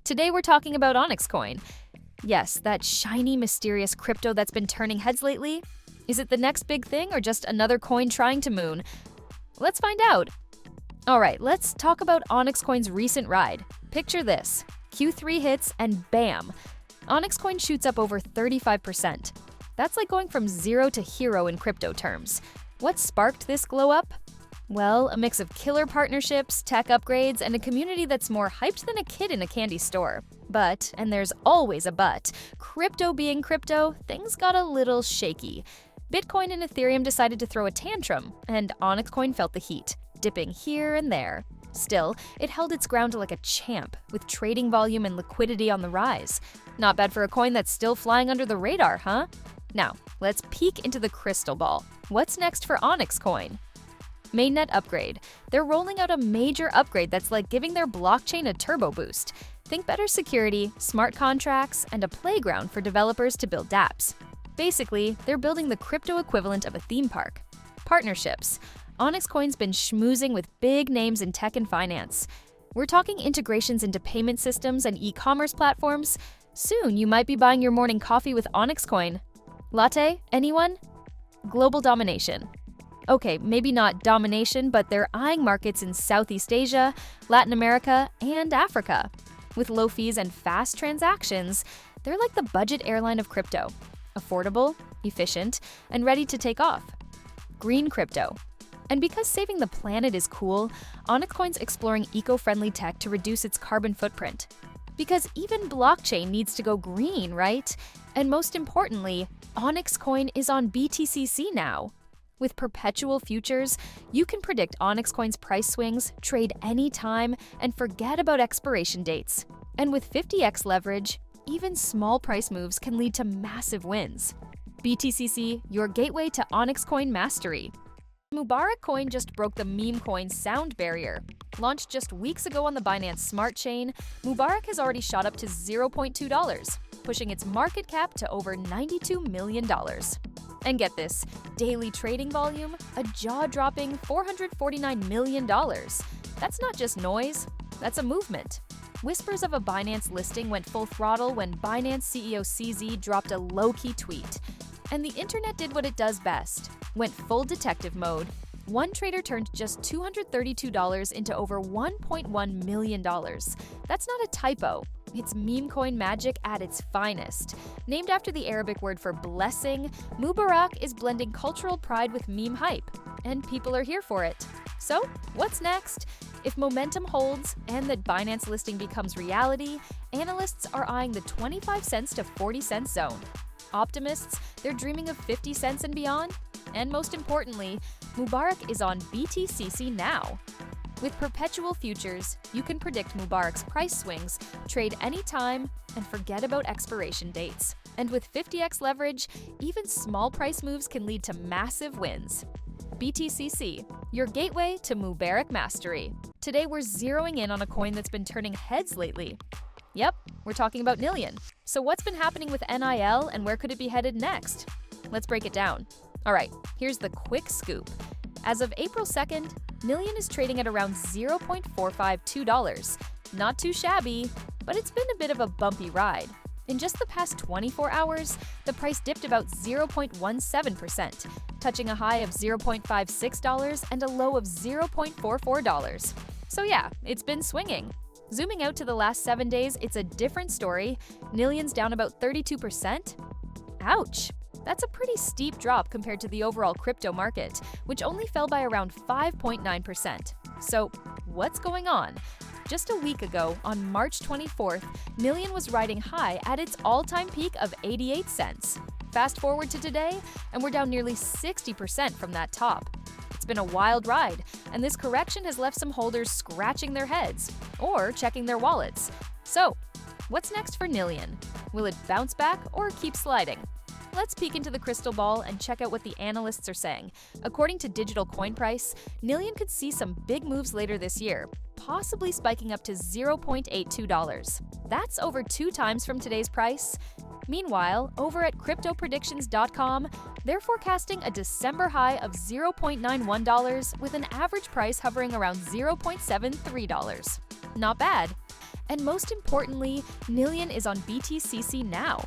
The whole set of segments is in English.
Today we're talking about Onyx coin. Yes, that shiny, mysterious crypto that's been turning heads lately. Is it the next big thing or just another coin trying to moon? Let's find out. Alright, let's talk about Onyx coin's recent ride. Picture this. Q3 hits and bam! Onyx coin shoots up over 35%. That's like going from zero to hero in crypto terms. What sparked this glow up? Well, a mix of killer partnerships, tech upgrades, and a community that's more hyped than a kid in a candy store. But, and there's always a but, crypto being crypto, things got a little shaky. Bitcoin and Ethereum decided to throw a tantrum, and Onyx coin felt the heat, dipping here and there. Still, it held its ground like a champ, with trading volume and liquidity on the rise. Not bad for a coin that's still flying under the radar, huh? Now, let's peek into the crystal ball. What's next for Onyx coin? Mainnet upgrade. They're rolling out a major upgrade that's like giving their blockchain a turbo boost. Think better security, smart contracts, and a playground for developers to build dApps. Basically, they're building the crypto equivalent of a theme park. Partnerships. Onyx coin's been schmoozing with big names in tech and finance. We're talking integrations into payment systems and e-commerce platforms. Soon, you might be buying your morning coffee with Onyx coin. Latte? Anyone? Global domination. Okay, maybe not domination, but they're eyeing markets in Southeast Asia, Latin America, and Africa. With low fees and fast transactions, they're like the budget airline of crypto. Affordable, efficient, and ready to take off. Green crypto. And because saving the planet is cool, Onyx coin's exploring eco-friendly tech to reduce its carbon footprint. Because even blockchain needs to go green, right? And most importantly, Onyx coin is on BTCC now. With perpetual futures, you can predict Onyx coin's price swings, trade anytime, and forget about expiration dates. And with 50x leverage, even small price moves can lead to massive wins. BTCC, your gateway to Onyx coin mastery. MUBARAK coin just broke the meme coin sound barrier. Launched just weeks ago on the Binance Smart Chain, MUBARAK has already shot up to $0.2, pushing its market cap to over $92 million. And get this, daily trading volume, a jaw-dropping $449 million. That's not just noise, that's a movement. Whispers of a Binance listing went full throttle when Binance CEO CZ dropped a low-key tweet. And the internet did what it does best, went full detective mode. One trader turned just $232 into over $1.1 million. That's not a typo. It's meme coin magic at its finest. Named after the Arabic word for blessing, MUBARAK is blending cultural pride with meme hype, and people are here for it. So, what's next? If momentum holds and that Binance listing becomes reality, analysts are eyeing the 25 cents to 40 cents zone. Optimists, they're dreaming of 50 cents and beyond. And most importantly, MUBARAK is on BTCC now. With perpetual futures, you can predict MUBARAK's price swings, trade anytime, and forget about expiration dates. And with 50x leverage, even small price moves can lead to massive wins. BTCC, your gateway to MUBARAK mastery. Today we're zeroing in on a coin that's been turning heads lately. Yep, we're talking about Nillion. So what's been happening with NIL and where could it be headed next? Let's break it down. Alright, here's the quick scoop. As of April 2nd, Nillion is trading at around $0.452. Not too shabby, but it's been a bit of a bumpy ride. In just the past 24 hours, the price dipped about 0.17%, touching a high of $0.56 and a low of $0.44. So yeah, it's been swinging. Zooming out to the last 7 days, it's a different story. Nillion's down about 32%. Ouch! That's a pretty steep drop compared to the overall crypto market, which only fell by around 5.9%. So, what's going on? Just a week ago, on March 24th, Nillion was riding high at its all-time peak of 88 cents. Fast forward to today, and we're down nearly 60% from that top. It's been a wild ride, and this correction has left some holders scratching their heads or checking their wallets. So, what's next for Nillion? Will it bounce back or keep sliding? Let's peek into the crystal ball and check out what the analysts are saying. According to Digital Coin Price, Nillion could see some big moves later this year, possibly spiking up to $0.82. That's over 2 times from today's price. Meanwhile, over at cryptopredictions.com, they're forecasting a December high of $0.91 with an average price hovering around $0.73. Not bad. And most importantly, Nillion is on BTCC now.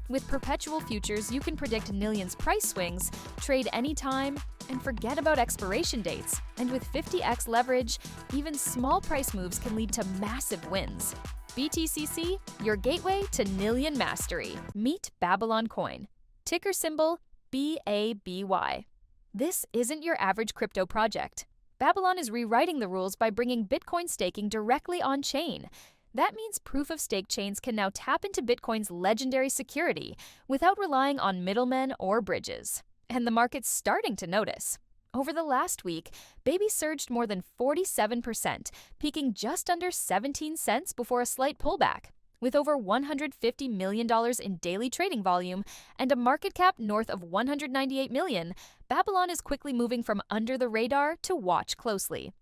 With perpetual futures, you can predict Nillion's price swings, trade anytime, and forget about expiration dates. And with 50x leverage, even small price moves can lead to massive wins. BTCC, your gateway to Nillion mastery. Meet Babylon Coin. Ticker symbol BABY. This isn't your average crypto project. Babylon is rewriting the rules by bringing Bitcoin staking directly on-chain. That means proof-of-stake chains can now tap into Bitcoin's legendary security without relying on middlemen or bridges. And the market's starting to notice. Over the last week, Baby surged more than 47%, peaking just under 17 cents before a slight pullback. With over $150 million in daily trading volume and a market cap north of $198 million, Babylon is quickly moving from under the radar to watch closely.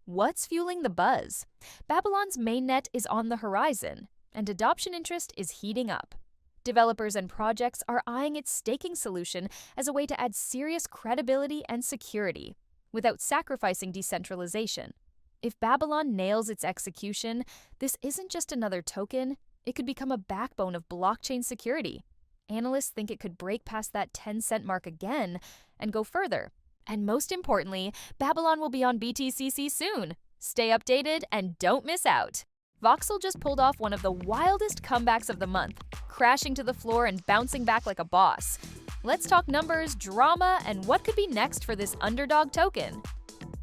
What's fueling the buzz? Babylon's mainnet is on the horizon, and adoption interest is heating up. Developers and projects are eyeing its staking solution as a way to add serious credibility and security, without sacrificing decentralization. If Babylon nails its execution, this isn't just another token, it could become a backbone of blockchain security. Analysts think it could break past that 10-cent mark again and go further. And most importantly, Babylon will be on BTCC soon. Stay updated and don't miss out. VOXEL just pulled off one of the wildest comebacks of the month, crashing to the floor and bouncing back like a boss. Let's talk numbers, drama, and what could be next for this underdog token.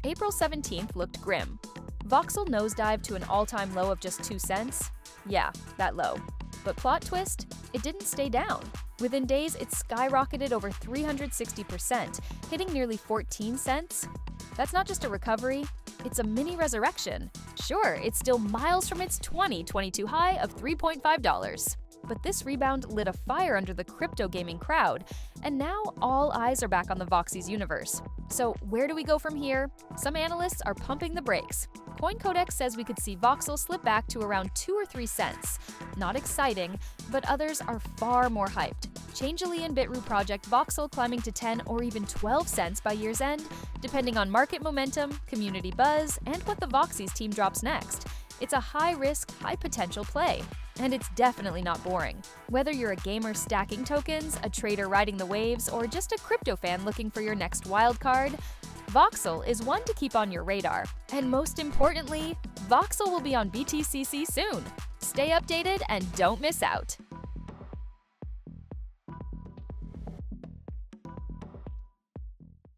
April 17th looked grim. VOXEL nosedived to an all-time low of just 2 cents. Yeah, that low. But plot twist, it didn't stay down. Within days, it skyrocketed over 360%, hitting nearly 14 cents. That's not just a recovery, it's a mini resurrection. Sure, it's still miles from its 2022 high of $3.5. But this rebound lit a fire under the crypto gaming crowd, and now all eyes are back on the Voxies universe. So where do we go from here? Some analysts are pumping the brakes. CoinCodex says we could see VOXEL slip back to around 2 or 3 cents. Not exciting, but others are far more hyped. Changelly and Bitrue project VOXEL climbing to 10 or even 12 cents by year's end, depending on market momentum, community buzz, and what the Voxies team drops next. It's a high-risk, high-potential play. And it's definitely not boring. Whether you're a gamer stacking tokens, a trader riding the waves, or just a crypto fan looking for your next wild card, VOXEL is one to keep on your radar. And most importantly, VOXEL will be on BTCC soon. Stay updated and don't miss out.